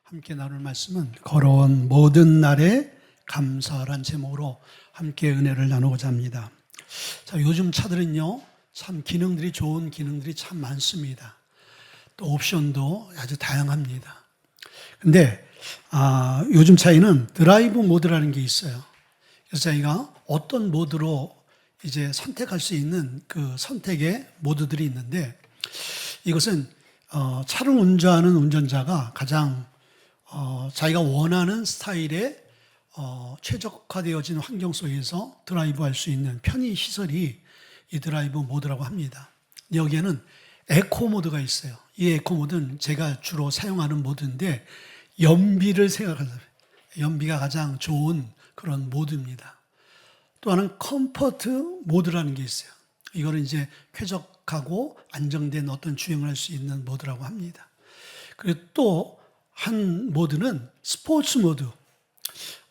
함께 나눌 말씀은 걸어온 모든 날에 감사란 제목으로 함께 은혜를 나누고자 합니다. 자, 요즘 차들은요, 참 좋은 기능들이 참 많습니다. 또 옵션도 아주 다양합니다. 근데 요즘 차에는 드라이브 모드라는 게 있어요. 그래서 저희가 어떤 모드로 이제 선택할 수 있는 그 선택의 모드들이 있는데, 이것은 차를 운전하는 운전자가 가장 자기가 원하는 스타일의 최적화되어진 환경 속에서 드라이브할 수 있는 편의 시설이 이 드라이브 모드라고 합니다. 여기에는 에코 모드가 있어요. 이 에코 모드는 제가 주로 사용하는 모드인데, 연비를 생각하면 연비가 가장 좋은 그런 모드입니다. 또 하나는 컴포트 모드라는 게 있어요. 이거는 이제 쾌적하고 안정된 어떤 주행을 할 수 있는 모드라고 합니다. 그리고 또 한 모드는 스포츠 모드.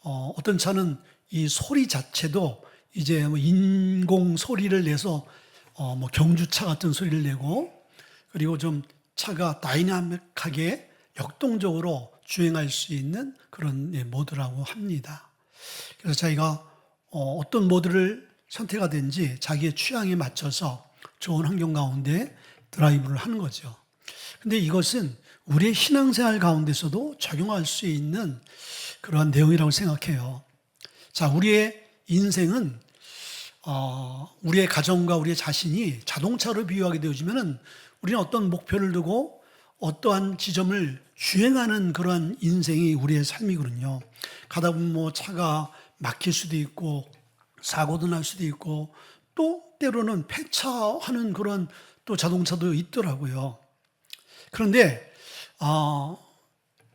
어떤 차는 이 소리 자체도 이제 뭐 인공 소리를 내서 뭐 경주차 같은 소리를 내고, 그리고 좀 차가 다이나믹하게 역동적으로 주행할 수 있는 그런 모드라고 합니다. 그래서 자기가 어떤 모드를 선택하든지 자기의 취향에 맞춰서 좋은 환경 가운데 드라이브를 하는 거죠. 근데 이것은 우리의 신앙생활 가운데서도 적용할 수 있는 그러한 내용이라고 생각해요. 자, 우리의 인생은 우리의 가정과 우리의 자신이 자동차로 비유하게 되어지면은 우리는 어떤 목표를 두고 어떠한 지점을 주행하는 그러한 인생이 우리의 삶이거든요. 가다 보면 뭐 차가 막힐 수도 있고 사고도 날 수도 있고, 또 때로는 폐차하는 그런 또 자동차도 있더라고요. 그런데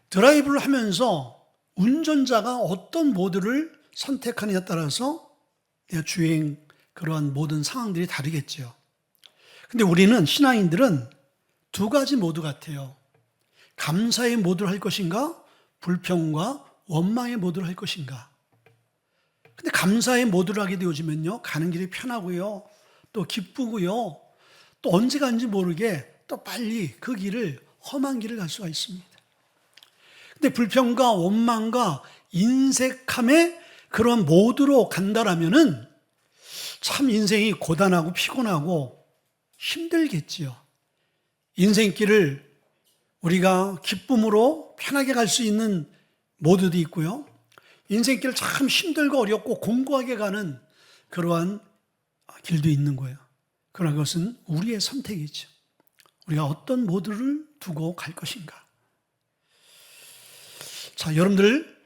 드라이브를 하면서 운전자가 어떤 모드를 선택하느냐에 따라서 내 주행 그러한 모든 상황들이 다르겠죠. 근데 우리는 신앙인들은 두 가지 모드 같아요. 감사의 모드를 할 것인가, 불평과 원망의 모드를 할 것인가. 근데 감사의 모드를 하게 되어지면요, 가는 길이 편하고요, 또 기쁘고요, 또 언제 간지 모르게 또 빨리 그 길을, 험한 길을 갈 수가 있습니다. 근데 불평과 원망과 인색함의 그런 모드로 간다라면은 참 인생이 고단하고 피곤하고 힘들겠지요. 인생길을 우리가 기쁨으로 편하게 갈 수 있는 모드도 있고요, 인생길 참 힘들고 어렵고 공고하게 가는 그러한 길도 있는 거예요. 그러나 그것은 우리의 선택이죠. 우리가 어떤 모드를 두고 갈 것인가. 자, 여러분들,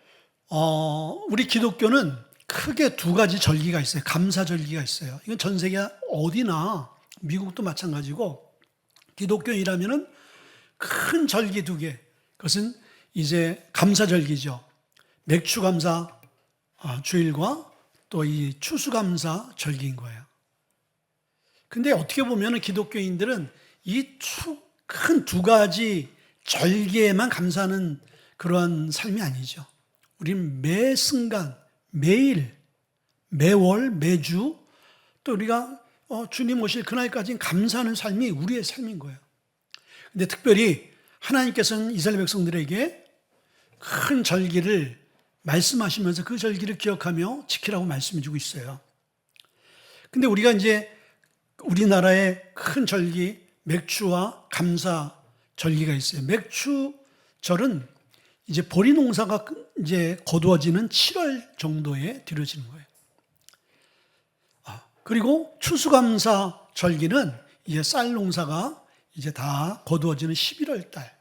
우리 기독교는 크게 두 가지 절기가 있어요. 감사절기가 있어요. 이건 전 세계 어디나, 미국도 마찬가지고, 기독교인이라면은 큰 절기 두 개. 그것은 이제 감사절기죠. 맥주감사 주일과 또 이 추수감사 절기인 거예요. 근데 어떻게 보면 기독교인들은 이 큰 두 가지 절기에만 감사하는 그런 삶이 아니죠. 우리는 매 순간, 매일, 매월, 매주, 또 우리가 주님 오실 그날까지는 감사하는 삶이 우리의 삶인 거예요. 근데 특별히 하나님께서는 이스라엘 백성들에게 큰 절기를 말씀하시면서 그 절기를 기억하며 지키라고 말씀해 주고 있어요. 근데 우리가 이제 우리나라의 큰 절기, 맥주와 감사 절기가 있어요. 맥주절은 이제 보리 농사가 이제 거두어지는 7월 정도에 드려지는 거예요. 그리고 추수감사 절기는 이제 쌀 농사가 이제 다 거두어지는 11월 달.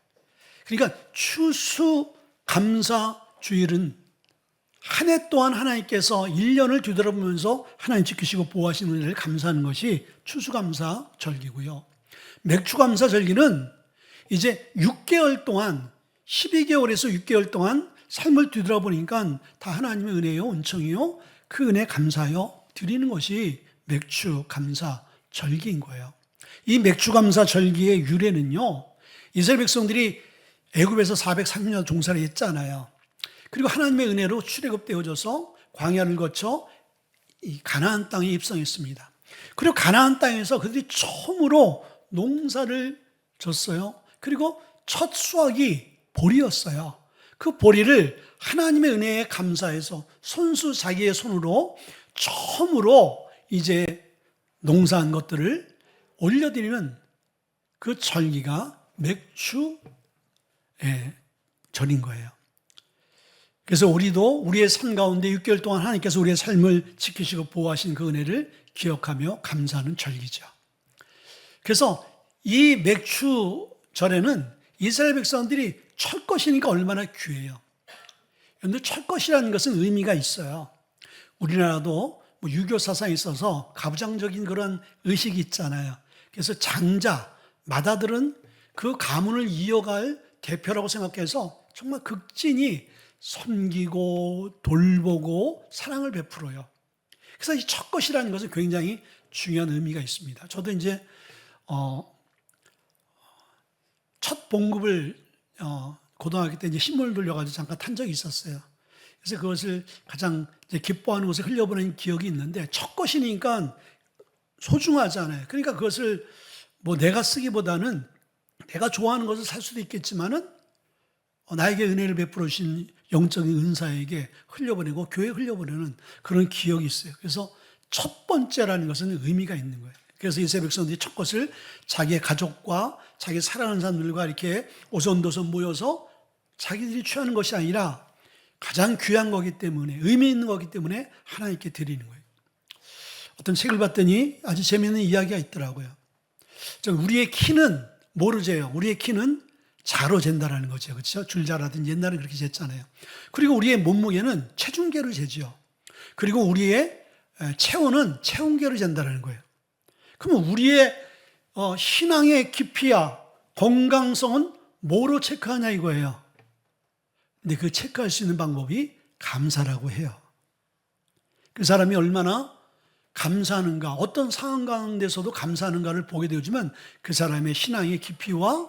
그러니까 추수감사 주일은 한 해 동안 하나님께서 1년을 뒤돌아보면서 하나님 지키시고 보호하시는 은혜를 감사하는 것이 추수감사 절기고요. 맥주감사 절기는 이제 6개월 동안, 12개월에서 6개월 동안 삶을 뒤돌아보니까 다 하나님의 은혜요, 은총이요, 그 은혜 감사요 드리는 것이 맥주감사 절기인 거예요. 이 맥주감사 절기의 유래는요, 이스라엘 백성들이 애굽에서 430년 종살이 했잖아요. 그리고 하나님의 은혜로 출애굽되어져서 광야를 거쳐 이 가나안 땅에 입성했습니다. 그리고 가나안 땅에서 그들이 처음으로 농사를 졌어요. 그리고 첫 수확이 보리였어요. 그 보리를 하나님의 은혜에 감사해서 손수 자기의 손으로 처음으로 이제 농사한 것들을 올려드리는 그 절기가 맥주 절인 거예요. 그래서 우리도 우리의 삶 가운데 6개월 동안 하나님께서 우리의 삶을 지키시고 보호하신 그 은혜를 기억하며 감사하는 절기죠. 그래서 이 맥주절에는 이스라엘 백성들이 철것이니까 얼마나 귀해요. 그런데 철것이라는 것은 의미가 있어요. 우리나라도 유교 사상에 있어서 가부장적인 그런 의식이 있잖아요. 그래서 장자, 맏아들은 그 가문을 이어갈 대표라고 생각해서 정말 극진히 섬기고 돌보고 사랑을 베풀어요. 그래서 이 첫것이라는 것은 굉장히 중요한 의미가 있습니다. 저도 이제 첫 봉급을 고등학교 때 이제 신문을 돌려가지고 잠깐 탄 적이 있었어요. 그래서 그것을 가장 이제 기뻐하는 곳에 흘려보낸 기억이 있는데 첫 것이니까 소중하잖아요. 그러니까 그것을 뭐 내가 쓰기보다는 내가 좋아하는 것을 살 수도 있겠지만은 나에게 은혜를 베풀어 주신 영적인 은사에게 흘려보내고 교회에 흘려보내는 그런 기억이 있어요. 그래서 첫 번째라는 것은 의미가 있는 거예요. 그래서 이스라엘 백성들이 첫 것을 자기의 가족과 자기 사랑하는 사람들과 이렇게 오손도손 모여서 자기들이 취하는 것이 아니라 가장 귀한 거기 때문에 의미 있는 거기 때문에 하나님께 드리는 거예요. 어떤 책을 봤더니 아주 재미있는 이야기가 있더라고요. 우리의 키는 뭐로 재요? 우리의 키는 자로 잰다라는 거죠. 그렇죠? 줄자라든지 옛날에 그렇게 쟀잖아요. 그리고 우리의 몸무게는 체중계로 재죠. 그리고 우리의 체온은 체온계로 잰다라는 거예요. 그러면 우리의 신앙의 깊이와 건강성은 뭐로 체크하냐 이거예요. 근데 그 체크할 수 있는 방법이 감사라고 해요. 그 사람이 얼마나 감사하는가, 어떤 상황 가운데서도 감사하는가를 보게 되어지면 그 사람의 신앙의 깊이와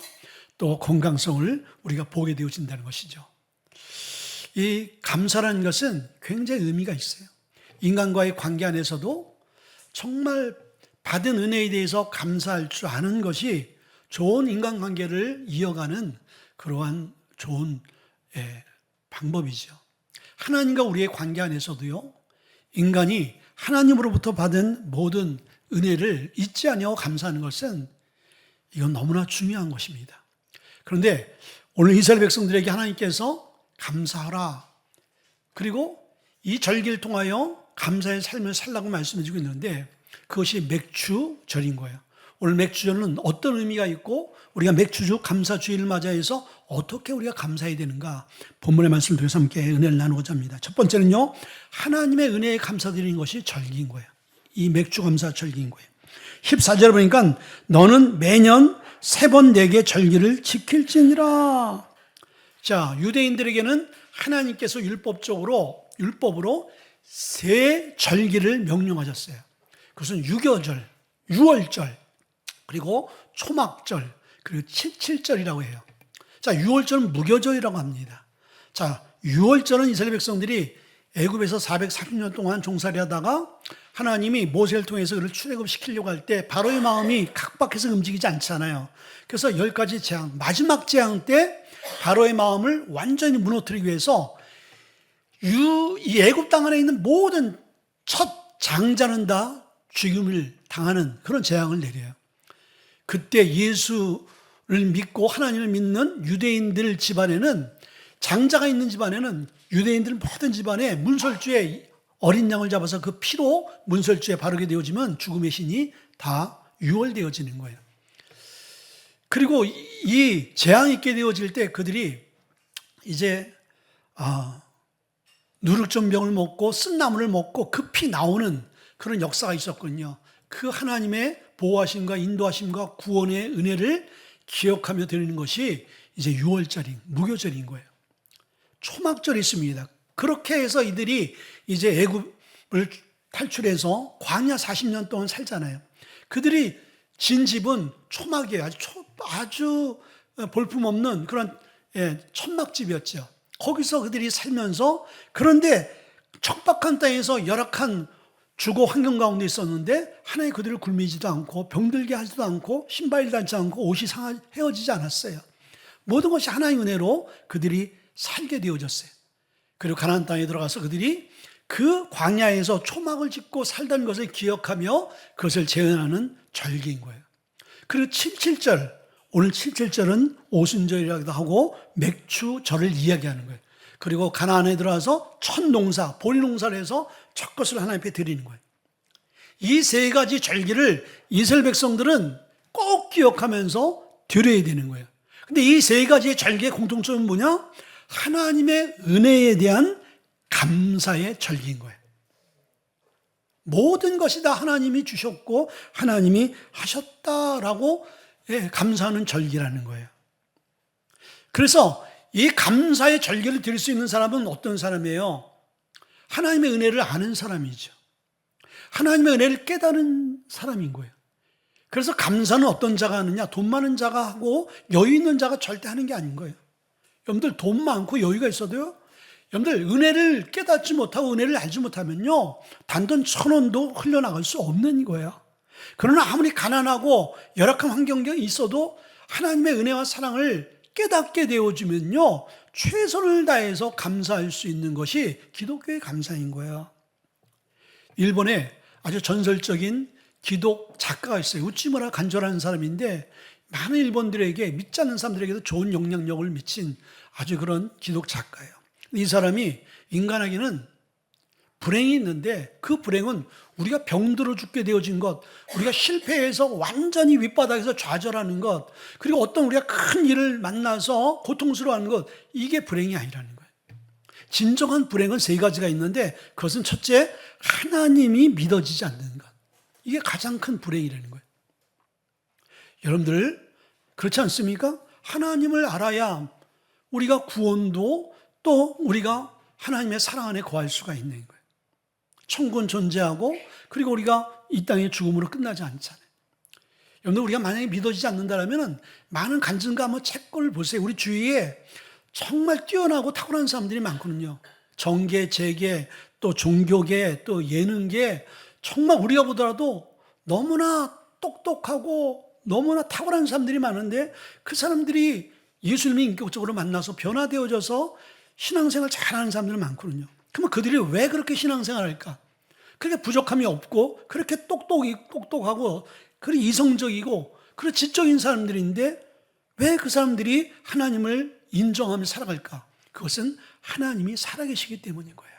또 건강성을 우리가 보게 되어진다는 것이죠. 이 감사라는 것은 굉장히 의미가 있어요. 인간과의 관계 안에서도 정말 받은 은혜에 대해서 감사할 줄 아는 것이 좋은 인간관계를 이어가는 그러한 좋은 방법이죠. 하나님과 우리의 관계 안에서도요, 인간이 하나님으로부터 받은 모든 은혜를 잊지 아니하고 감사하는 것은 이건 너무나 중요한 것입니다. 그런데 오늘 이스라엘 백성들에게 하나님께서 감사하라, 그리고 이 절기를 통하여 감사의 삶을 살라고 말씀해 주고 있는데 그것이 맥주절인 거예요. 오늘 맥주절은 어떤 의미가 있고 우리가 맥주주 감사주의를 맞이해서 어떻게 우리가 감사해야 되는가, 본문의 말씀을 통해서 함께 은혜를 나누고자 합니다. 첫 번째는요, 하나님의 은혜에 감사드리는 것이 절기인 거예요. 이 맥주 감사 절기인 거예요. 14절에 보니까 너는 매년 3번 내게 절기를 지킬지니라. 자, 유대인들에게는 하나님께서 율법으로 3 절기를 명령하셨어요. 그것은 유교절, 유월절, 그리고 초막절, 그리고 칠칠절이라고 해요. 자, 유월절은 무교절이라고 합니다. 자, 유월절은 이스라엘 백성들이 애굽에서 440년 동안 종살이 하다가 하나님이 모세를 통해서 그를 출애굽시키려고 할 때 바로의 마음이 각박해서 움직이지 않잖아요. 그래서 10가지 재앙, 마지막 재앙 때 바로의 마음을 완전히 무너뜨리기 위해서 이 애굽 땅 안에 있는 모든 첫 장자는 다 죽임을 당하는 그런 재앙을 내려요. 그때 예수를 믿고 하나님을 믿는 유대인들 집안에는, 장자가 있는 집안에는 유대인들 모든 집안에 문설주에 어린 양을 잡아서 그 피로 문설주에 바르게 되어지면 죽음의 신이 다 유월되어지는 거예요. 그리고 이 재앙이 있게 되어질 때 그들이 이제 누룩전병을 먹고 쓴나물을 먹고 그 피 나오는 그런 역사가 있었거든요. 그 하나님의 보호하심과 인도하심과 구원의 은혜를 기억하며 드리는 것이 이제 유월절인, 무교절인 거예요. 초막절이 있습니다. 그렇게 해서 이들이 이제 애굽을 탈출해서 광야 40년 동안 살잖아요. 그들이 진 집은 초막이에요. 아주 볼품없는 그런 천막집이었죠. 거기서 그들이 살면서, 그런데 척박한 땅에서 열악한 주거 환경 가운데 있었는데 하나님 그들을 굶이지도 않고 병들게 하지도 않고 신발이 닳지 않고 옷이 헤어지지 않았어요. 모든 것이 하나님의 은혜로 그들이 살게 되어졌어요. 그리고 가나안 땅에 들어가서 그들이 그 광야에서 초막을 짓고 살던 것을 기억하며 그것을 재현하는 절기인 거예요. 그리고 77절, 오늘 77절은 오순절이라고도 하고 맥추절을 이야기하는 거예요. 그리고 가나안에 들어와서 첫 농사, 보리 농사를 해서 첫 것을 하나님 앞에 드리는 거예요. 이 세 가지 절기를 이스라엘 백성들은 꼭 기억하면서 드려야 되는 거예요. 근데 이 세 가지의 절기의 공통점은 뭐냐? 하나님의 은혜에 대한 감사의 절기인 거예요. 모든 것이 다 하나님이 주셨고 하나님이 하셨다라고 감사하는 절기라는 거예요. 그래서 이 감사의 절기를 드릴 수 있는 사람은 어떤 사람이에요? 하나님의 은혜를 아는 사람이죠. 하나님의 은혜를 깨달은 사람인 거예요. 그래서 감사는 어떤 자가 하느냐? 돈 많은 자가 하고 여유 있는 자가 절대 하는 게 아닌 거예요. 여러분들 돈 많고 여유가 있어도요, 여러분들 은혜를 깨닫지 못하고 은혜를 알지 못하면요, 단돈 1,000원도 흘려나갈 수 없는 거예요. 그러나 아무리 가난하고 열악한 환경이 있어도 하나님의 은혜와 사랑을 깨닫게 되어지면요, 최선을 다해서 감사할 수 있는 것이 기독교의 감사인 거예요. 일본에 아주 전설적인 기독 작가가 있어요. 우찌무라 간조라는 사람인데 많은 일본들에게, 믿지 않는 사람들에게도 좋은 영향력을 미친 아주 그런 기독 작가예요. 이 사람이 인간에게는 불행이 있는데 그 불행은 우리가 병들어 죽게 되어진 것, 우리가 실패해서 완전히 윗바닥에서 좌절하는 것, 그리고 어떤 우리가 큰 일을 만나서 고통스러워하는 것, 이게 불행이 아니라는 거예요. 진정한 불행은 세 가지가 있는데 그것은 첫째, 하나님이 믿어지지 않는 것. 이게 가장 큰 불행이라는 거예요. 여러분들 그렇지 않습니까? 하나님을 알아야 우리가 구원도 또 우리가 하나님의 사랑 안에 거할 수가 있는 거예요. 천국은 존재하고 그리고 우리가 이 땅의 죽음으로 끝나지 않잖아요. 여러분들 우리가 만약에 믿어지지 않는다면 많은 간증가 책을 보세요. 우리 주위에 정말 뛰어나고 탁월한 사람들이 많거든요. 정계, 재계, 또 종교계, 또 예능계, 정말 우리가 보더라도 너무나 똑똑하고 너무나 탁월한 사람들이 많은데 그 사람들이 예수님이 인격적으로 만나서 변화되어져서 신앙생활 잘하는 사람들이 많거든요. 그러면 그들이 왜 그렇게 신앙생활을 할까? 그렇게 부족함이 없고 그렇게 똑똑하고 그렇게 이성적이고 그렇게 지적인 사람들인데 왜 그 사람들이 하나님을 인정하며 살아갈까? 그것은 하나님이 살아계시기 때문인 거예요.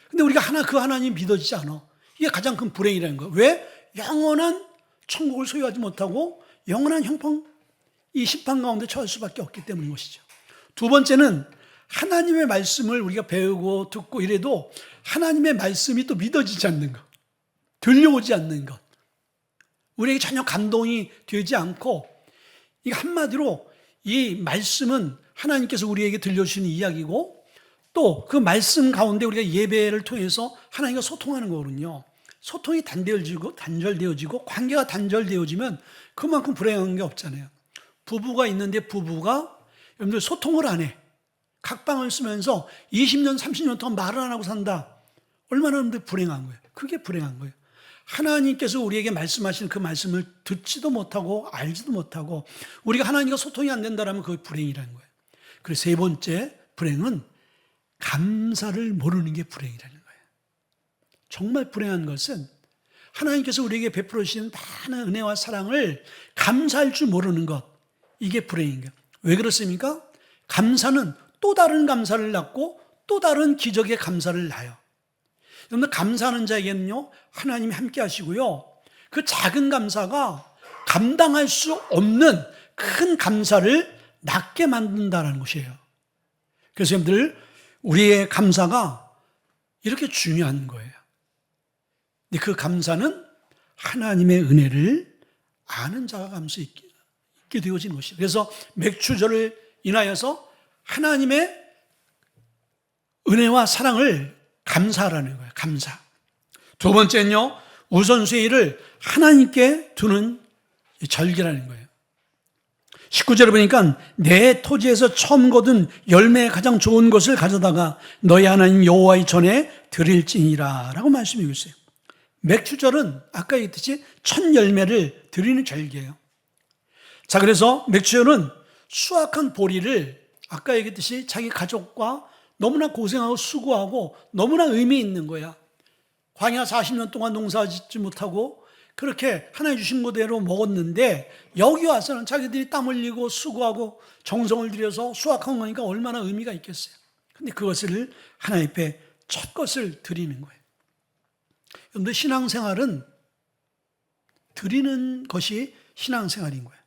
근데 우리가 그 하나님 믿어지지 않아. 이게 가장 큰 불행이라는 거예요. 왜? 영원한 천국을 소유하지 못하고 영원한 형편, 이 심판 가운데 처할 수밖에 없기 때문인 것이죠. 두 번째는 하나님의 말씀을 우리가 배우고 듣고 이래도 하나님의 말씀이 또 믿어지지 않는 것, 들려오지 않는 것, 우리에게 전혀 감동이 되지 않고, 이 한마디로 이 말씀은 하나님께서 우리에게 들려주시는 이야기고 또 그 말씀 가운데 우리가 예배를 통해서 하나님과 소통하는 거거든요. 소통이 단절되어지고 관계가 단절되어지면 그만큼 불행한 게 없잖아요. 부부가 있는데 부부가 여러분들 소통을 안 해. 각방을 쓰면서 20년, 30년 동안 말을 안 하고 산다. 얼마나 여러분들 불행한 거예요. 그게 불행한 거예요. 하나님께서 우리에게 말씀하시는 그 말씀을 듣지도 못하고 알지도 못하고 우리가 하나님과 소통이 안 된다면 그게 불행이라는 거예요. 그리고 세 번째 불행은 감사를 모르는 게 불행이라는 거예요. 정말 불행한 것은 하나님께서 우리에게 베풀어 주신 많은 은혜와 사랑을 감사할 줄 모르는 것, 이게 불행인 거예요. 왜 그렇습니까? 감사는 또 다른 감사를 낳고 또 다른 기적의 감사를 낳아요. 여러분, 감사하는 자에게는요, 하나님이 함께 하시고요, 그 작은 감사가 감당할 수 없는 큰 감사를 낳게 만든다는 것이에요. 그래서 여러분들, 우리의 감사가 이렇게 중요한 거예요. 근데 그 감사는 하나님의 은혜를 아는 자가 감수 있게 되어진 것이에요. 그래서 맥추절을 인하여서 하나님의 은혜와 사랑을 감사하라는 거예요. 감사. 두 번째는요, 우선순위를 하나님께 두는 절기라는 거예요. 19절에 보니까 내 토지에서 처음 거둔 열매의 가장 좋은 것을 가져다가 너희 하나님 여호와의 전에 드릴지니라 라고 말씀하고 있어요. 맥추절은 아까 얘기했듯이 첫 열매를 드리는 절기예요. 자, 그래서 맥추절은 수확한 보리를 아까 얘기했듯이 자기 가족과 너무나 고생하고 수고하고 너무나 의미 있는 거야. 광야 40년 동안 농사 짓지 못하고 그렇게 하나님 주신 거대로 먹었는데 여기 와서는 자기들이 땀 흘리고 수고하고 정성을 들여서 수확한 거니까 얼마나 의미가 있겠어요. 근데 그것을 하나님 앞에 첫 것을 드리는 거예요. 그런데 신앙생활은 드리는 것이 신앙생활인 거예요.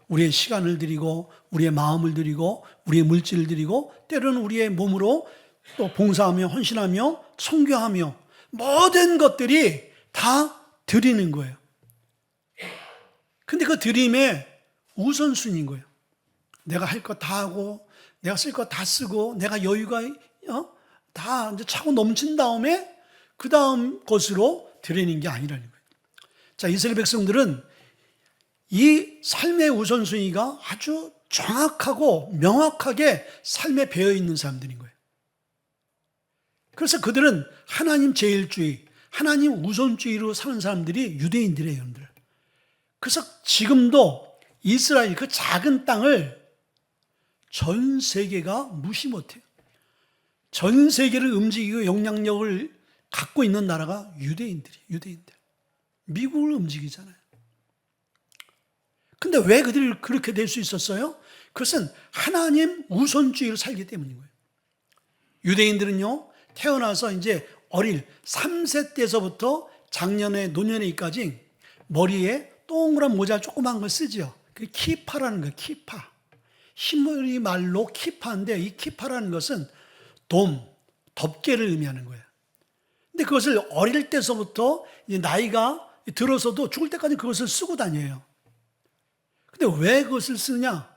우리의 시간을 드리고 우리의 마음을 드리고 우리의 물질을 드리고 때로는 우리의 몸으로 또 봉사하며 헌신하며 선교하며 모든 것들이 다 드리는 거예요. 근데 그 드림의 우선순위인 거예요. 내가 할 것 다 하고 내가 쓸 것 다 쓰고 내가 여유가 다 이제 차고 넘친 다음에 그 다음 것으로 드리는 게 아니라는 거예요. 자, 이스라엘 백성들은 이 삶의 우선순위가 아주 정확하고 명확하게 삶에 배어 있는 사람들인 거예요. 그래서 그들은 하나님 제일주의, 하나님 우선주의로 사는 사람들이 유대인들이에요, 여러분들. 그래서 지금도 이스라엘 그 작은 땅을 전 세계가 무시 못해요. 전 세계를 움직이고 영향력을 갖고 있는 나라가 유대인들. 미국을 움직이잖아요. 근데 왜 그들이 그렇게 될 수 있었어요? 그것은 하나님 우선주의를 살기 때문인 거예요. 유대인들은요, 태어나서 이제 어릴 3세 때서부터 작년에 노년에까지 머리에 동그란 모자 조그만 걸 쓰죠. 그 키파라는 거예요. 키파. 히브리 말로 키파인데 이 키파라는 것은 덮개를 의미하는 거예요. 근데 그것을 어릴 때서부터 이제 나이가 들어서도 죽을 때까지 그것을 쓰고 다녀요. 근데 왜 그것을 쓰느냐?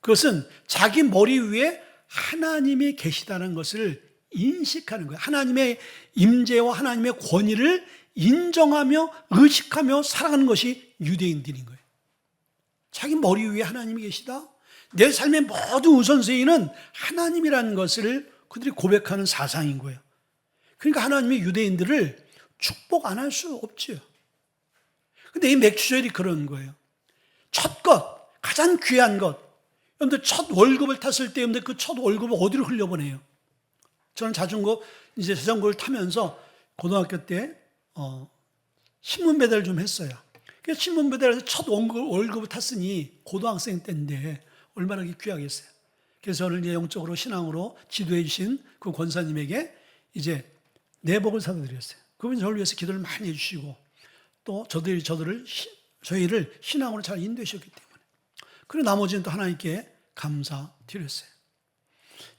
그것은 자기 머리 위에 하나님이 계시다는 것을 인식하는 거예요. 하나님의 임재와 하나님의 권위를 인정하며 의식하며 살아가는 것이 유대인들인 거예요. 자기 머리 위에 하나님이 계시다. 내 삶의 모든 우선순위는 하나님이라는 것을 그들이 고백하는 사상인 거예요. 그러니까 하나님이 유대인들을 축복 안 할 수 없죠. 근데 이 맥주절이 그런 거예요. 첫 것, 가장 귀한 것. 여러분들 첫 월급을 탔을 때 여러분들 그 첫 월급을 어디로 흘려보내요? 저는 자전거를 타면서 고등학교 때 신문 배달을 좀 했어요. 그래서 신문 배달에서 첫 월급을 탔으니 고등학생 때인데 얼마나 귀하겠어요. 그래서 저를 이제 영적으로 신앙으로 지도해 주신 그 권사님에게 이제 내복을 사다 드렸어요. 그분이 저를 위해서 기도를 많이 해주시고 또 저희를 신앙으로 잘 인도하셨기 때문에. 그리고 나머지는 또 하나님께 감사드렸어요.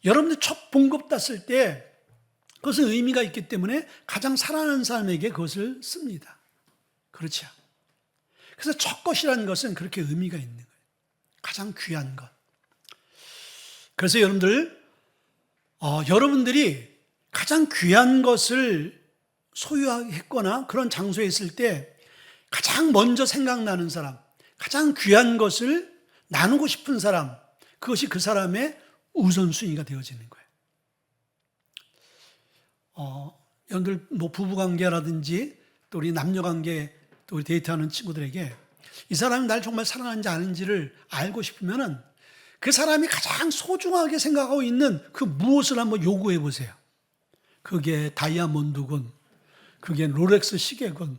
여러분들 첫 봉급 땄을 때 그것은 의미가 있기 때문에 가장 사랑하는 사람에게 그것을 씁니다. 그렇죠. 그래서 첫 것이라는 것은 그렇게 의미가 있는 거예요. 가장 귀한 것. 그래서 여러분들이 가장 귀한 것을 소유했거나 그런 장소에 있을 때 가장 먼저 생각나는 사람, 가장 귀한 것을 나누고 싶은 사람, 그것이 그 사람의 우선순위가 되어지는 거예요. 여러분들 부부관계라든지 또 우리 남녀관계 또 우리 데이트하는 친구들에게 이 사람이 날 정말 사랑하는지 아닌지를 알고 싶으면은 그 사람이 가장 소중하게 생각하고 있는 그 무엇을 한번 요구해 보세요. 그게 다이아몬드건, 그게 롤렉스 시계건,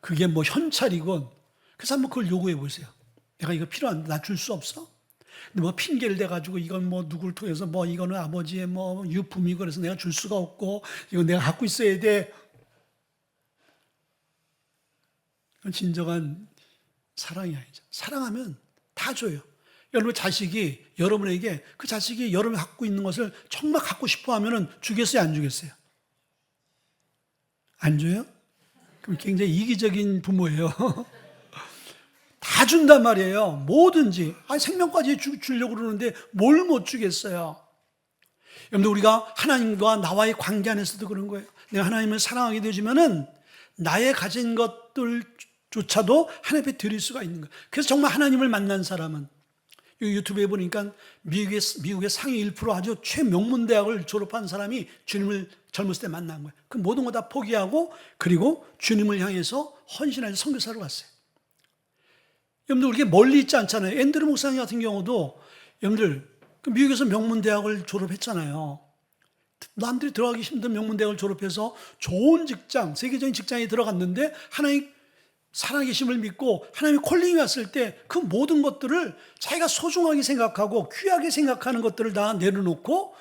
그게 뭐 현찰이건, 그래서 한번 그걸 요구해 보세요. 내가 이거 필요한데 나 줄 수 없어? 근데 뭐 핑계를 대가지고 이건 뭐 누구를 통해서 뭐 이거는 아버지의 뭐 유품이고 그래서 내가 줄 수가 없고 이건 내가 갖고 있어야 돼. 그건 진정한 사랑이 아니죠. 사랑하면 다 줘요. 여러분 자식이 여러분에게 그 자식이 여러분이 갖고 있는 것을 정말 갖고 싶어 하면은 주겠어요, 안 주겠어요? 안 줘요? 그럼 굉장히 이기적인 부모예요. 다 준단 말이에요. 뭐든지. 생명까지 주려고 그러는데 뭘 못 주겠어요. 여러분들 우리가 하나님과 나와의 관계 안에서도 그런 거예요. 내가 하나님을 사랑하게 되어지면은 나의 가진 것들조차도 하나님 앞에 드릴 수가 있는 거예요. 그래서 정말 하나님을 만난 사람은 유튜브에 보니까 미국의 상위 1% 아주 최명문대학을 졸업한 사람이 주님을 젊었을 때 만난 거예요. 그 모든 거 다 포기하고 그리고 주님을 향해서 헌신하여 선교사로 갔어요. 여러분들 우리가 멀리 있지 않잖아요. 앤드류 목사님 같은 경우도 여러분들 그 미국에서 명문대학을 졸업했잖아요. 남들이 들어가기 힘든 명문대학을 졸업해서 좋은 직장, 세계적인 직장에 들어갔는데 하나님 살아계심을 믿고 하나님의 콜링이 왔을 때 그 모든 것들을 자기가 소중하게 생각하고 귀하게 생각하는 것들을 다 내려놓고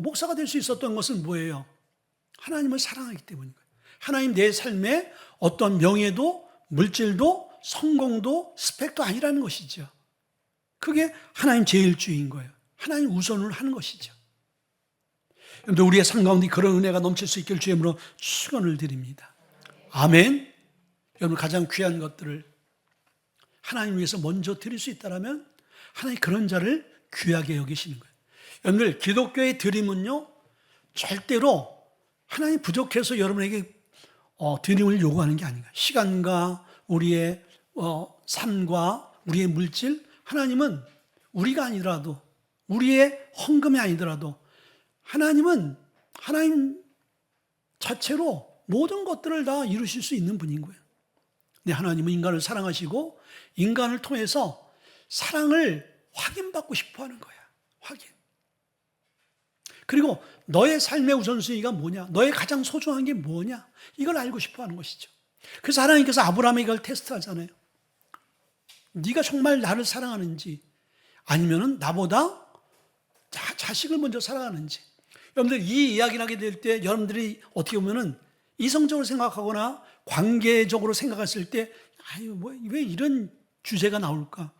목사가 될 수 있었던 것은 뭐예요? 하나님을 사랑하기 때문인 거예요. 하나님 내 삶에 어떤 명예도 물질도 성공도 스펙도 아니라는 것이죠. 그게 하나님 제일주의인 거예요. 하나님 우선을 하는 것이죠. 여러분들 우리의 삶 가운데 그런 은혜가 넘칠 수 있기를 주의 이름으로 축원을 드립니다. 아멘. 여러분 가장 귀한 것들을 하나님 위해서 먼저 드릴 수 있다면 하나님 그런 자를 귀하게 여기시는 거예요. 여러분들 기독교의 드림은요 절대로 하나님 부족해서 여러분에게 드림을 요구하는 게 아닌가. 시간과 우리의 삶과 우리의 물질, 하나님은 우리가 아니더라도 우리의 헌금이 아니더라도 하나님은 하나님 자체로 모든 것들을 다 이루실 수 있는 분인 거예요. 근데 하나님은 인간을 사랑하시고 인간을 통해서 사랑을 확인받고 싶어 하는 거야. 확인. 그리고 너의 삶의 우선순위가 뭐냐? 너의 가장 소중한 게 뭐냐? 이걸 알고 싶어 하는 것이죠. 그래서 하나님께서 아브라함에게 이걸 테스트하잖아요. 네가 정말 나를 사랑하는지 아니면은 나보다 자식을 먼저 사랑하는지. 여러분들 이 이야기를 하게 될 때 여러분들이 어떻게 보면은 이성적으로 생각하거나 관계적으로 생각했을 때 아유 왜 이런 주제가 나올까?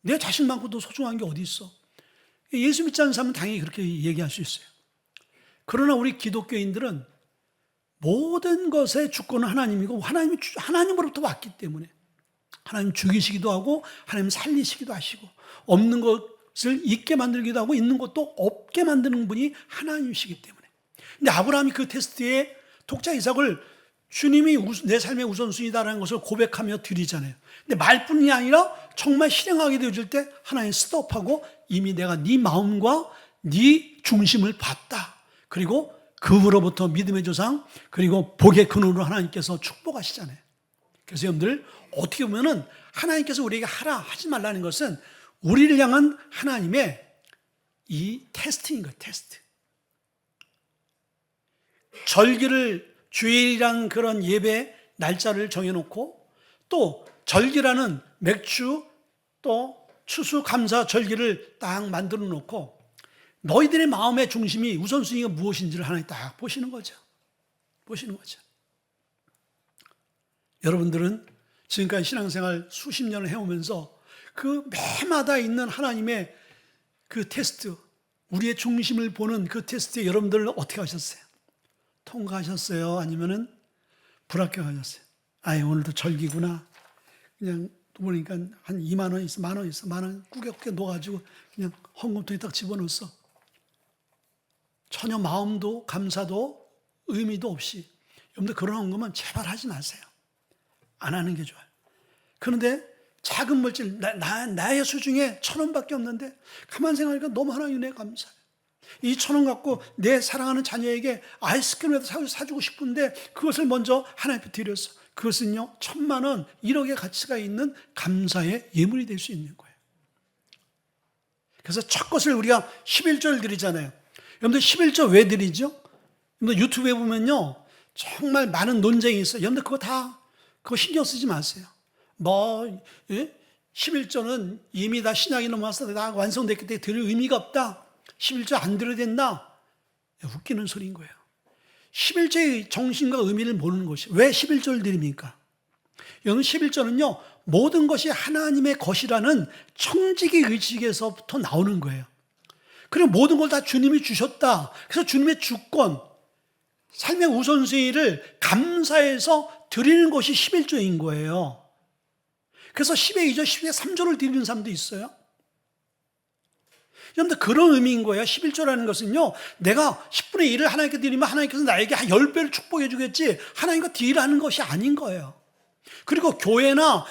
내 자식만큼도 소중한 게 어디 있어? 예수 믿지 않는 사람은 당연히 그렇게 얘기할 수 있어요. 그러나 우리 기독교인들은 모든 것의 주권은 하나님이고 하나님으로부터 왔기 때문에 하나님 죽이시기도 하고 하나님 살리시기도 하시고 없는 것을 있게 만들기도 하고 있는 것도 없게 만드는 분이 하나님이시기 때문에. 근데 아브라함이 그 테스트에 독자 이삭을 주님이 내 삶의 우선순위다라는 것을 고백하며 드리잖아요. 근데 말뿐이 아니라 정말 실행하게 되어질 때 하나님 스톱하고 이미 내가 네 마음과 네 중심을 봤다. 그리고 그로부터 믿음의 조상 그리고 복의 근원으로 하나님께서 축복하시잖아요. 그래서 여러분들 어떻게 보면은 하나님께서 우리에게 하라 하지 말라는 것은 우리를 향한 하나님의 이 테스트인 거예요. 테스트. 절기를 주일이라는 그런 예배 날짜를 정해놓고 또 절기라는 맥주 또 추수 감사 절기를 딱 만들어 놓고 너희들의 마음의 중심이 우선순위가 무엇인지를 하나님 딱 보시는 거죠. 보시는 거죠. 여러분들은 지금까지 신앙생활 수십 년을 해오면서 그 매마다 있는 하나님의 그 테스트, 우리의 중심을 보는 그 테스트에 여러분들 어떻게 하셨어요? 통과하셨어요? 아니면은 불합격하셨어요? 아예 오늘도 절기구나. 그냥 보니까 한 2만 원 있어, 만 원 있어, 만 원 꾸겹게 넣어가지고 그냥 헌금통에 딱 집어넣었어. 전혀 마음도 감사도 의미도 없이. 여러분들 그런 헌금은 제발 하지 마세요. 안 하는 게 좋아요. 그런데 작은 물질, 나의 수중에 1,000원밖에 없는데 가만 생각하니까 너무 하나님 은혜 감사해요. 이 1,000원 갖고 내 사랑하는 자녀에게 아이스크림이라도 사주고 싶은데 그것을 먼저 하나님께 드렸어. 그것은요 1,000만 원, 1억의 가치가 있는 감사의 예물이 될 수 있는 거예요. 그래서 첫 것을 우리가 11조를 드리잖아요. 여러분들 11조 왜 드리죠? 여러분들 유튜브에 보면요 정말 많은 논쟁이 있어요. 여러분들 그거 신경 쓰지 마세요. 11조는 이미 다 신약이 넘어와서 다 완성됐기 때문에 드릴 의미가 없다. 11조 안 드려야 된다. 웃기는 소리인 거예요. 11조의 정신과 의미를 모르는 것이 왜 11조를 드립니까? 여러분 11조는요 모든 것이 하나님의 것이라는 청지기 의식에서부터 나오는 거예요. 그리고 모든 걸 다 주님이 주셨다. 그래서 주님의 주권, 삶의 우선순위를 감사해서 드리는 것이 11조인 거예요. 그래서 10의 2조, 10의 3조를 드리는 사람도 있어요. 여러분들 그런 의미인 거예요. 11조라는 것은요 내가 10분의 1을 하나님께 드리면 하나님께서 나에게 한 10배를 축복해 주겠지 하나님과 딜하는 것이 아닌 거예요. 그리고 교회나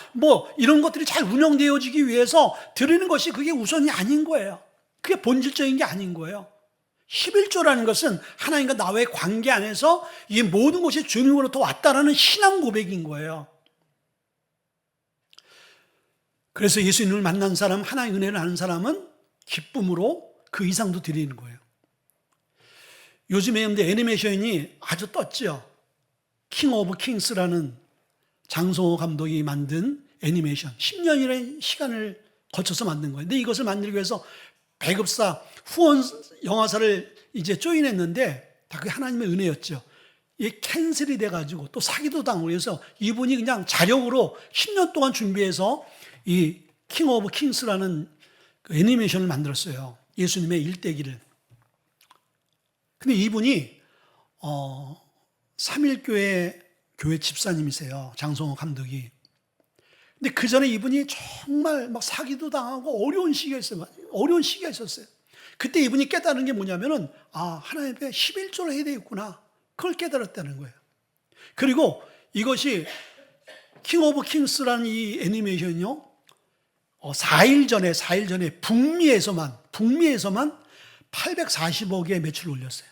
이런 것들이 잘 운영되어지기 위해서 드리는 것이 그게 우선이 아닌 거예요. 그게 본질적인 게 아닌 거예요. 11조라는 것은 하나님과 나와의 관계 안에서 이 모든 것이 주님으로부터 왔다라는 신앙 고백인 거예요. 그래서 예수님을 만난 사람, 하나님의 은혜를 아는 사람은 기쁨으로 그 이상도 드리는 거예요. 요즘에 근데 애니메이션이 아주 떴죠. 킹 오브 킹스라는 장성호 감독이 만든 애니메이션. 10년이라는 시간을 거쳐서 만든 거예요. 근데 이것을 만들기 위해서 배급사, 후원 영화사를 이제 조인했는데 다 그게 하나님의 은혜였죠. 이게 캔슬이 돼가지고 또 사기도 당하고 해서 이분이 그냥 자력으로 10년 동안 준비해서 이 킹 오브 킹스라는 그 애니메이션을 만들었어요. 예수님의 일대기를. 근데 이분이 3일교회 교회 집사님이세요. 장성호 감독이. 근데 그 전에 이분이 정말 막 사기도 당하고 어려운 시기가 있어요. 어려운 시기가 있었어요. 그때 이분이 깨달은 게 뭐냐면은, 하나님 앞에 11조를 해야 되겠구나. 그걸 깨달았다는 거예요. 그리고 이것이 킹 오브 킹스라는 이 애니메이션이요. 4일 전에 북미에서만 840억의 매출을 올렸어요.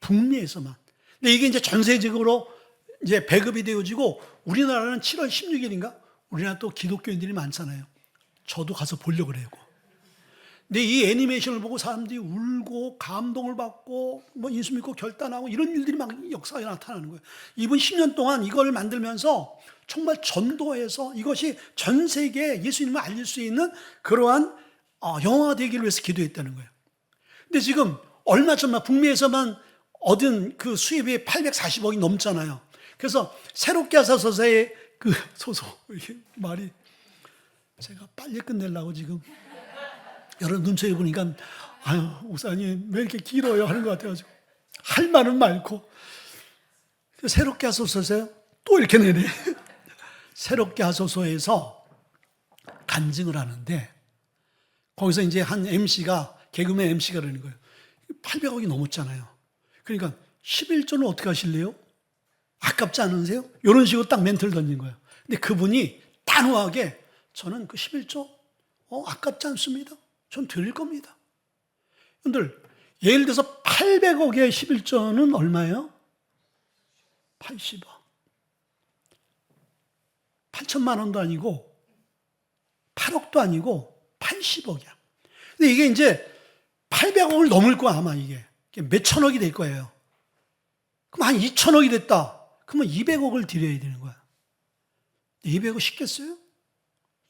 북미에서만. 근데 이게 이제 전 세계적으로 이제 배급이 되어지고 우리나라는 7월 16일인가? 우리나라 또 기독교인들이 많잖아요. 저도 가서 보려고 그래요. 근데 이 애니메이션을 보고 사람들이 울고 감동을 받고 뭐 예수 믿고 결단하고 이런 일들이 막 역사에 나타나는 거예요. 이분 10년 동안 이걸 만들면서 정말 전도해서 이것이 전 세계에 예수님을 알릴 수 있는 그러한 영화가 되기를 위해서 기도했다는 거예요. 근데 지금 얼마 전만 북미에서만 얻은 그 수입이 840억이 넘잖아요. 그래서 새롭게 하소서의 그 소소, 이게 말이 제가 빨리 끝내려고 지금 여러분 눈초에 보니까 목사님 왜 이렇게 길어요 하는 것 같아가지고 할 말은 많고 새롭게 하소서에서 또 이렇게 내네. 새롭게 하소서에서 간증을 하는데 거기서 이제 한 MC가 개그맨 MC가 그러는 거예요. 800억이 넘었잖아요. 그러니까 11조는 어떻게 하실래요? 아깝지 않으세요? 이런 식으로 딱 멘트를 던진 거예요. 근데 그분이 단호하게 저는 그 11조 아깝지 않습니다. 전 드릴 겁니다. 여러분들 예를 들어서 800억의 11조는 얼마예요? 80억. 8천만 원도 아니고 8억도 아니고 80억이야. 근데 이게 이제 800억을 넘을 거야 아마 이게 몇 천억이 될 거예요. 그럼 한 2천억이 됐다. 그러면 200억을 드려야 되는 거야. 200억 쉽겠어요?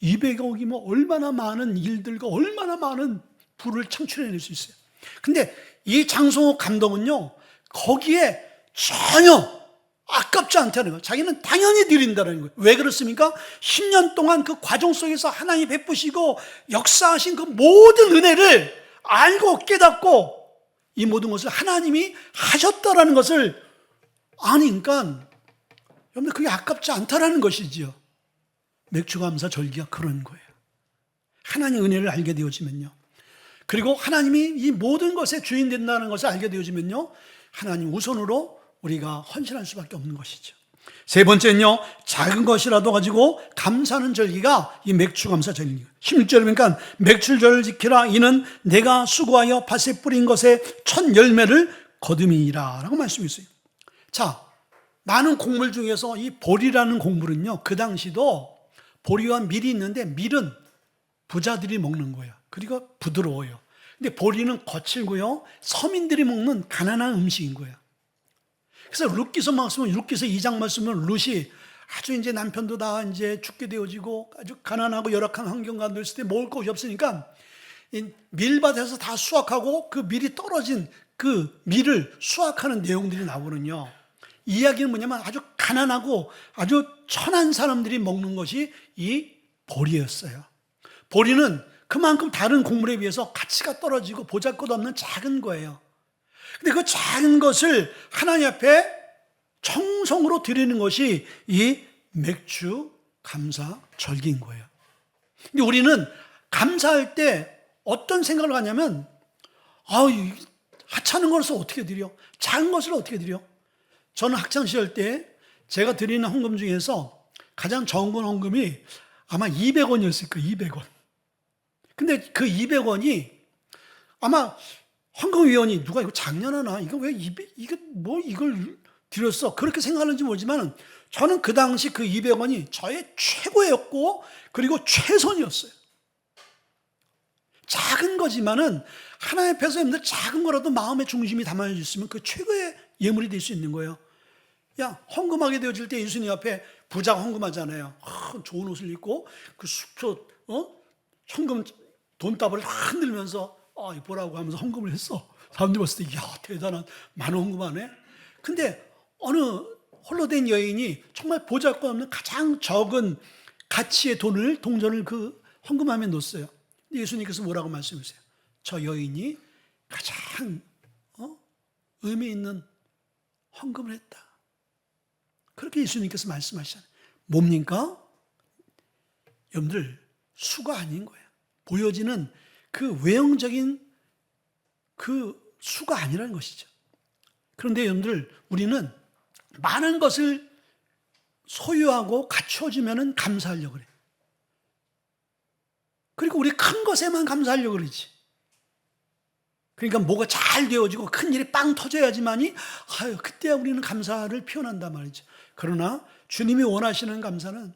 200억이면 얼마나 많은 일들과 얼마나 많은 부를 창출해낼 수 있어요. 근데 이 장성호 감독은요, 거기에 전혀 아깝지 않다는 거예요. 자기는 당연히 드린다는 거예요. 왜 그렇습니까? 10년 동안 그 과정 속에서 하나님이 베푸시고 역사하신 그 모든 은혜를 알고 깨닫고 이 모든 것을 하나님이 하셨다라는 것을 아니까 여러분들 그게 아깝지 않다라는 것이지요. 맥주감사 절기가 그런 거예요. 하나님의 은혜를 알게 되어지면요. 그리고 하나님이 이 모든 것의 주인 된다는 것을 알게 되어지면요. 하나님 우선으로 우리가 헌신할 수밖에 없는 것이죠. 세 번째는요. 작은 것이라도 가지고 감사하는 절기가 이 맥주감사 절기입니다. 16절에 보니까 맥주절을 지키라. 이는 내가 수고하여 밭에 뿌린 것의 첫 열매를 거둠이니라 라고 말씀이 있어요. 자, 많은 곡물 중에서 이 보리라는 곡물은요. 그 당시도 보리와 밀이 있는데 밀은 부자들이 먹는 거예요. 그리고 부드러워요. 근데 보리는 거칠고요. 서민들이 먹는 가난한 음식인 거예요. 그래서 룻기서 말씀은 룻기서 2장 말씀은 룻이 아주 이제 남편도 다 이제 죽게 되어지고 아주 가난하고 열악한 환경 가운데 있을 때 먹을 것이 없으니까 이 밀밭에서 다 수확하고 그 밀이 떨어진 그 밀을 수확하는 내용들이 나오거든요. 이야기는 뭐냐면 아주 가난하고 아주 천한 사람들이 먹는 것이 이 보리였어요. 보리는 그만큼 다른 곡물에 비해서 가치가 떨어지고 보잘것없는 작은 거예요. 근데 그 작은 것을 하나님 앞에 정성으로 드리는 것이 이 맥주 감사 절기인 거예요. 근데 우리는 감사할 때 어떤 생각을 하냐면 하찮은 것을 어떻게 드려? 작은 것을 어떻게 드려? 저는 학창시절 때 제가 드리는 헌금 중에서 가장 적은 헌금이 아마 200원이었을 거예요. 200원. 근데 그 200원이 아마 헌금위원이 누가 이거 작년하나? 이거 왜 이걸 드렸어? 그렇게 생각하는지 모르지만 저는 그 당시 그 200원이 저의 최고였고 그리고 최선이었어요. 작은 거지만은 하나님 앞에서 여러분들 작은 거라도 마음의 중심이 담아져 있으면 그 최고의 예물이 될 수 있는 거예요. 야, 헌금하게 되어질 때 예수님 앞에 부자가 헌금하잖아요. 좋은 옷을 입고 그 수표 헌금 돈다발을 흔들면서 이거 보라고 하면서 헌금을 했어. 사람들이 봤을 때, 야, 대단한 많은 헌금하네. 근데 어느 홀로 된 여인이 정말 보잘것없는 가장 적은 가치의 동전을 그 헌금함에 넣었어요. 예수님께서 뭐라고 말씀하세요? 저 여인이 가장 의미 있는 헌금을 했다. 그렇게 예수님께서 말씀하시잖아요. 뭡니까? 여러분들, 수가 아닌 거예요. 보여지는 그 외형적인 그 수가 아니라는 것이죠. 그런데 여러분들, 우리는 많은 것을 소유하고 갖춰지면 감사하려고 그래요. 그리고 우리 큰 것에만 감사하려고 그러지. 그러니까 뭐가 잘 되어지고 큰 일이 빵 터져야지만이 그때야 우리는 감사를 표현한단 말이죠. 그러나 주님이 원하시는 감사는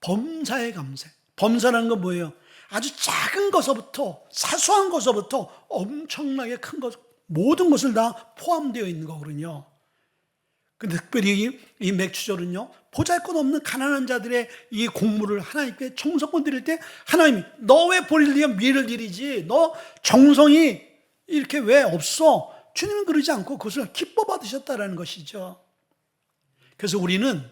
범사의 감사. 범사라는 건 뭐예요? 아주 작은 것서부터, 사소한 것서부터 엄청나게 큰 것, 모든 것을 다 포함되어 있는 거거든요. 근데 특별히 이 맥주절은요, 보잘것없는 가난한 자들의 이 공물을 하나님께 정성껏 드릴 때 하나님이 너 왜 보리를 미를 드리지? 너 정성이 이렇게 왜 없어? 주님은 그러지 않고 그것을 기뻐 받으셨다라는 것이죠. 그래서 우리는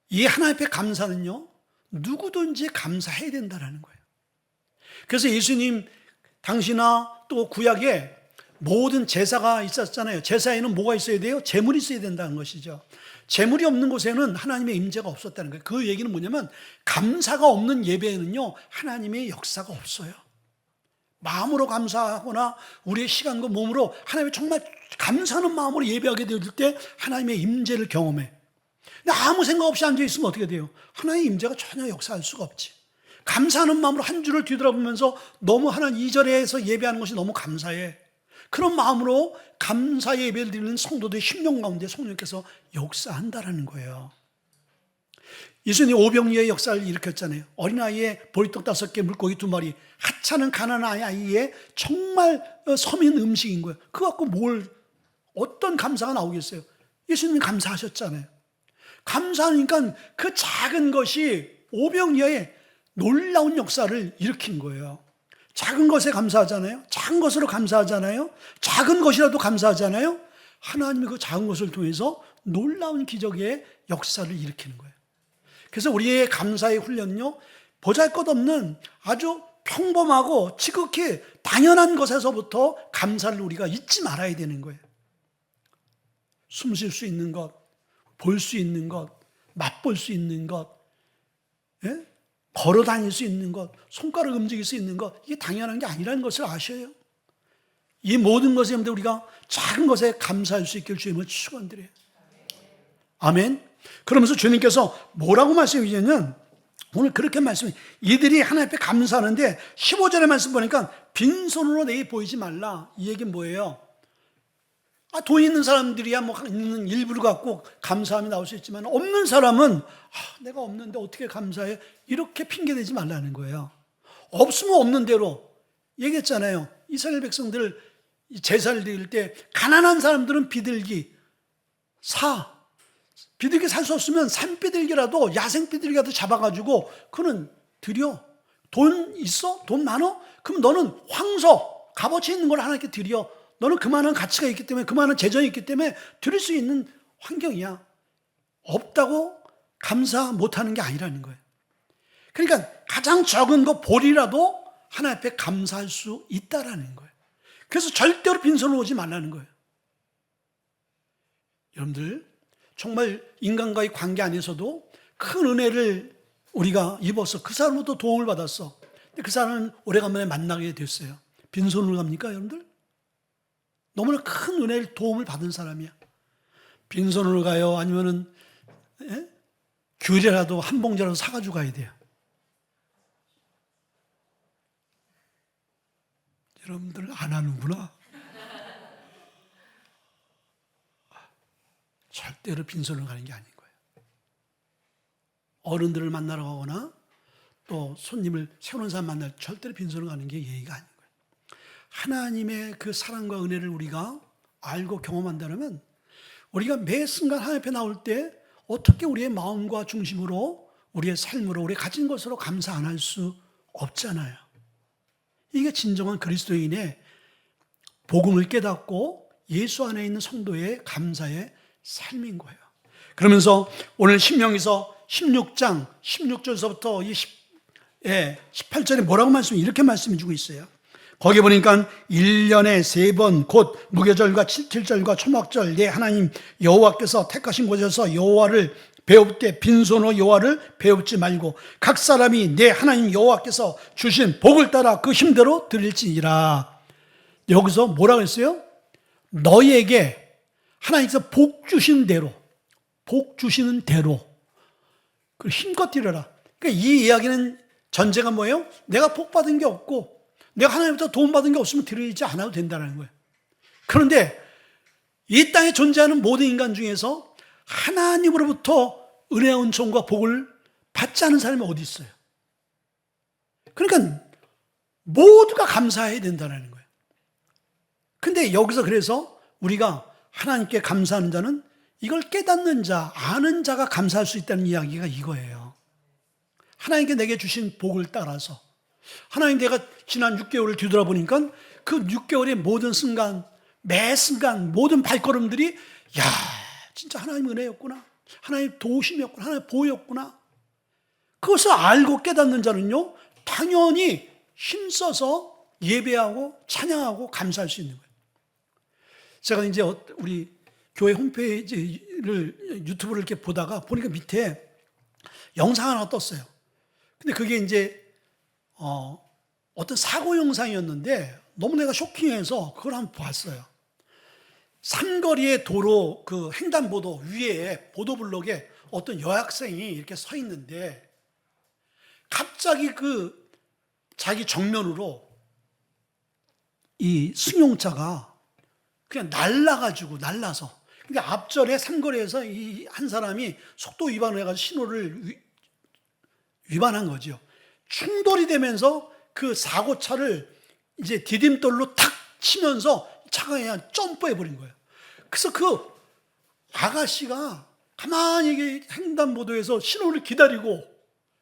이 하나님 앞에 감사는요, 누구든지 감사해야 된다는 거예요. 그래서 예수님 당시나 또 구약에 모든 제사가 있었잖아요. 제사에는 뭐가 있어야 돼요? 제물이 있어야 된다는 것이죠. 제물이 없는 곳에는 하나님의 임재가 없었다는 거예요. 그 얘기는 뭐냐면 감사가 없는 예배에는요, 하나님의 역사가 없어요. 마음으로 감사하거나 우리의 시간과 몸으로 하나님의 정말 감사하는 마음으로 예배하게 되어질 때 하나님의 임재를 경험해. 근데 아무 생각 없이 앉아있으면 어떻게 돼요? 하나님의 임재가 전혀 역사할 수가 없지. 감사하는 마음으로 한 주를 뒤돌아보면서 너무 하나님 이 자리에서 예배하는 것이 너무 감사해. 그런 마음으로 감사 예배를 드리는 성도들의 심령 가운데 성령께서 역사한다라는 거예요. 예수님이 오병이어의 역사를 일으켰잖아요. 어린아이의 보리떡 5개, 물고기 2마리, 하찮은 가난한 아이의 정말 서민 음식인 거예요. 그거 갖고 어떤 감사가 나오겠어요? 예수님이 감사하셨잖아요. 감사하니까 그 작은 것이 오병이어의 놀라운 역사를 일으킨 거예요. 작은 것에 감사하잖아요. 작은 것으로 감사하잖아요. 작은 것이라도 감사하잖아요. 하나님이 그 작은 것을 통해서 놀라운 기적의 역사를 일으키는 거예요. 그래서 우리의 감사의 훈련은요, 보잘것없는 아주 평범하고 지극히 당연한 것에서부터 감사를 우리가 잊지 말아야 되는 거예요. 숨 쉴 수 있는 것, 볼 수 있는 것, 맛볼 수 있는 것, 걸어 다닐 수 있는 것, 손가락 움직일 수 있는 것, 이게 당연한 게 아니라는 것을 아셔요. 이 모든 것에 우리가 작은 것에 감사할 수 있길 주님을 축원드려요. 아멘. 그러면서 주님께서 뭐라고 말씀하시냐면 오늘 그렇게 말씀해요. 이들이 하나님 앞에 감사하는데 15절의 말씀 보니까 빈손으로 내게 보이지 말라. 이 얘기는 뭐예요? 돈 있는 사람들이야 있는 일부를 갖고 감사함이 나올 수 있지만 없는 사람은 내가 없는데 어떻게 감사해? 이렇게 핑계대지 말라는 거예요. 없으면 없는 대로 얘기했잖아요. 이스라엘 백성들 제사를 드릴 때 가난한 사람들은 비둘기 비둘기 살 수 없으면 산비둘기라도 야생 비둘기라도 잡아가지고 그는 드려. 돈 있어? 돈 많어? 그럼 너는 황석 값어치 있는 걸 하나님께 드려. 너는 그만한 가치가 있기 때문에 그만한 재정이 있기 때문에 드릴 수 있는 환경이야. 없다고 감사 못하는 게 아니라는 거예요. 그러니까 가장 적은 거 보리라도 하나님 앞에 감사할 수 있다라는 거예요. 그래서 절대로 빈손으로 오지 말라는 거예요. 여러분들 정말 인간과의 관계 안에서도 큰 은혜를 우리가 입어서 그 사람으로부터 도움을 받았어. 근데 그 사람은 오래간만에 만나게 됐어요. 빈손으로 갑니까 여러분들? 너무나 큰 은혜를 도움을 받은 사람이야. 빈손으로 가요? 아니면은 귤이라도 한 봉지라도 사가지고 가야 돼요. 여러분들 안 하는구나. 절대로 빈손으로 가는 게 아닌 거예요. 어른들을 만나러 가거나 또 손님을 새로운 사람 만날 절대로 빈손으로 가는 게 예의가 아닌 거예요. 하나님의 그 사랑과 은혜를 우리가 알고 경험한다면 우리가 매 순간 하나님 앞에 나올 때 어떻게 우리의 마음과 중심으로 우리의 삶으로 우리 가진 것으로 감사 안 할 수 없잖아요. 이게 진정한 그리스도인의 복음을 깨닫고 예수 안에 있는 성도의 감사의 삶인 거예요. 그러면서 오늘 신명기서 16장 16절서부터 18절에 뭐라고 이렇게 말씀해 주고 있어요. 거기 보니까 1년에 3번 곧 무교절과 칠칠절과 초막절 내 하나님 여호와께서 택하신 곳에서 여호와를 배울 때 빈손으로 여호와를 배우지 말고 각 사람이 내 하나님 여호와께서 주신 복을 따라 그 힘대로 드릴지니라. 여기서 뭐라고 했어요? 너희에게 하나님께서 복 주시는 대로 그 힘껏 드려라. 그러니까 이 이야기는 전제가 뭐예요? 내가 복 받은 게 없고 내가 하나님부터 도움 받은 게 없으면 드리지 않아도 된다는 거예요. 그런데 이 땅에 존재하는 모든 인간 중에서 하나님으로부터 은혜와 은총과 복을 받지 않은 사람이 어디 있어요? 그러니까 모두가 감사해야 된다는 거예요. 근데 여기서 그래서 우리가 하나님께 감사하는 자는 이걸 깨닫는 자, 아는 자가 감사할 수 있다는 이야기가 이거예요. 하나님께 내게 주신 복을 따라서 하나님, 내가 지난 6개월을 뒤돌아보니까 그 6개월의 모든 순간, 매 순간 모든 발걸음들이 야, 진짜 하나님 은혜였구나, 하나님 도우심이었구나, 하나님 보호였구나. 그것을 알고 깨닫는 자는요 당연히 힘써서 예배하고 찬양하고 감사할 수 있는 거예요. 제가 이제 우리 교회 홈페이지를 유튜브를 이렇게 보니까 밑에 영상 하나 떴어요. 근데 그게 이제 어떤 사고 영상이었는데 너무 내가 쇼킹해서 그걸 한번 봤어요. 삼거리의 도로 그 횡단보도 위에 보도블록에 어떤 여학생이 이렇게 서 있는데 갑자기 그 자기 정면으로 이 승용차가 그냥 날라서 근데 앞절에 삼거리에서 이 한 사람이 속도 위반을 해가지고 신호를 위반한 거죠. 충돌이 되면서 그 사고차를 이제 디딤돌로 탁 치면서 차가 그냥 점프해버린 거예요. 그래서 그 아가씨가 가만히 횡단보도에서 신호를 기다리고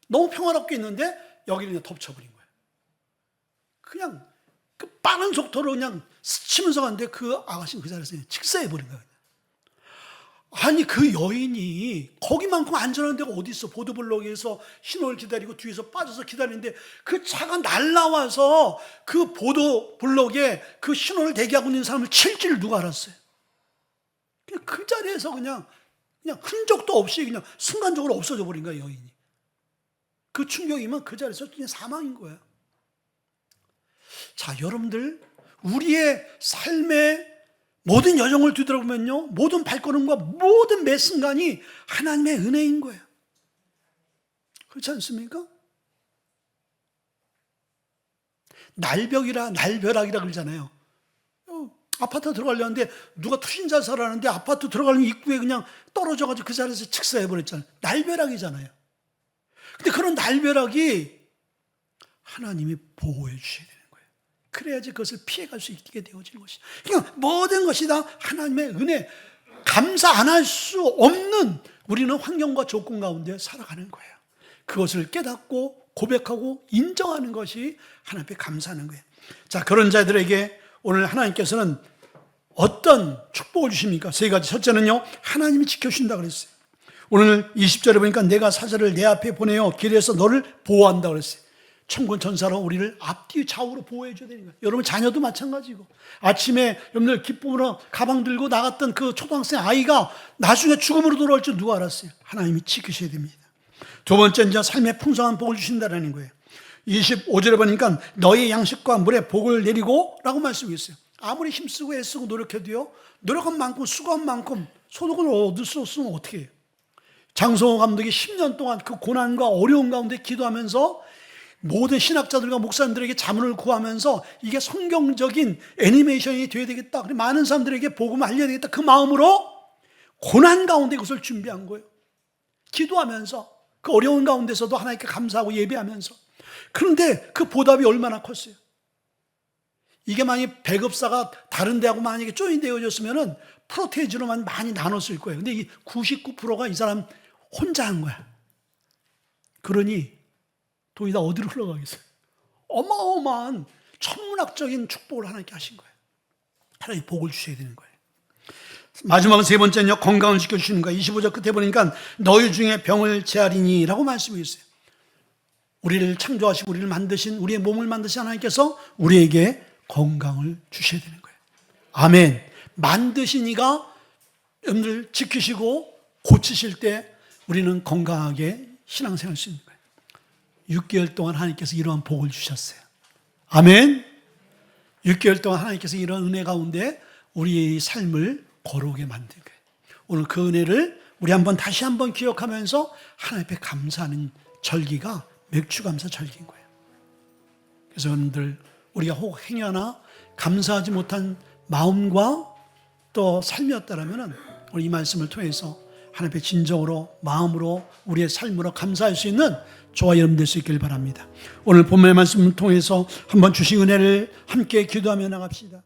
너무 평화롭게 있는데 여기를 그냥 덮쳐버린 거예요. 그냥 그 빠른 속도로 그냥 스치면서 갔는데 그 아가씨는 그 자리에서 직사해버린 거예요. 아니, 그 여인이 거기만큼 안전한 데가 어디 있어? 보도블록에서 신호를 기다리고 뒤에서 빠져서 기다리는데 그 차가 날라와서 그 보도블록에 그 신호를 대기하고 있는 사람을 칠 줄 누가 알았어요? 그냥 그 자리에서 그냥 흔적도 없이 그냥 순간적으로 없어져 버린 거예요, 여인이. 그 충격이면 그 자리에서 그냥 사망인 거예요. 자, 여러분들, 우리의 삶의 모든 여정을 뒤돌아보면요, 모든 발걸음과 모든 매 순간이 하나님의 은혜인 거예요. 그렇지 않습니까? 날벼락이라 그러잖아요. 아파트 들어가려는데 누가 투신자살하는데 아파트 들어가려는 입구에 그냥 떨어져가지고 그 자리에서 직사해버렸잖아요. 날벼락이잖아요. 근데 그런 날벼락이 하나님이 보호해 주셔야 돼요. 그래야지 그것을 피해갈 수 있게 되어지는 것이죠. 그러니까 모든 것이 다 하나님의 은혜, 감사 안 할 수 없는 우리는 환경과 조건 가운데 살아가는 거예요. 그것을 깨닫고 고백하고 인정하는 것이 하나님 앞에 감사하는 거예요. 자, 그런 자들에게 오늘 하나님께서는 어떤 축복을 주십니까? 3가지. 첫째는요, 하나님이 지켜주신다 그랬어요. 오늘 20절에 보니까 내가 사자를 내 앞에 보내어 길에서 너를 보호한다 그랬어요. 천군 천사로 우리를 앞뒤 좌우로 보호해 줘야 되는 거예요. 여러분 자녀도 마찬가지고, 아침에 여러분들 기쁨으로 가방 들고 나갔던 그 초등학생 아이가 나중에 죽음으로 돌아올 줄 누가 알았어요? 하나님이 지키셔야 됩니다. 두 번째, 이제 삶의 풍성한 복을 주신다는 거예요. 25절에 보니까 너의 양식과 물에 복을 내리고 라고 말씀했어요. 아무리 힘쓰고 애쓰고 노력해도요, 노력한 만큼 수고한 만큼 소득을 얻을 수 없으면 어떻게 해요? 장성호 감독이 10년 동안 그 고난과 어려운 가운데 기도하면서 모든 신학자들과 목사님들에게 자문을 구하면서 이게 성경적인 애니메이션이 되어야 되겠다, 많은 사람들에게 복음을 알려야 되겠다, 그 마음으로 고난 가운데 그것을 준비한 거예요. 기도하면서 그 어려운 가운데서도 하나님께 감사하고 예배하면서. 그런데 그 보답이 얼마나 컸어요. 이게 만약에 배급사가 다른 데하고 만약에 조인되어졌으면 프로테이지로만 많이 나눴을 거예요. 근데 이 99%가 이 사람 혼자 한 거야. 그러니 돈이 다 어디로 흘러가겠어요? 어마어마한 천문학적인 축복을 하나님께 하신 거예요. 하나님 복을 주셔야 되는 거예요. 마지막은 세 번째는요, 건강을 지켜주시는 거예요. 25절 끝에 보니까 너희 중에 병을 제하리니 라고 말씀이 있어요. 우리를 창조하시고 우리를 만드신, 우리의 몸을 만드신 하나님께서 우리에게 건강을 주셔야 되는 거예요. 아멘. 만드신 이가 여러분들 지키시고 고치실 때 우리는 건강하게 신앙생활 할 수 있는 거예요. 6개월 동안 하나님께서 이러한 복을 주셨어요. 아멘. 6개월 동안 하나님께서 이런 은혜 가운데 우리의 삶을 거룩하게 만든 거예요. 오늘 그 은혜를 우리 다시 한번 기억하면서 하나님 앞에 감사하는 절기가 맥주감사 절기인 거예요. 그래서 여러분들 우리가 혹 행여나 감사하지 못한 마음과 또 삶이었다면 우리 이 말씀을 통해서 하나님 앞에 진정으로 마음으로 우리의 삶으로 감사할 수 있는 저와 여러분 될 수 있길 바랍니다. 오늘 본문의 말씀을 통해서 한번 주신 은혜를 함께 기도하며 나갑시다.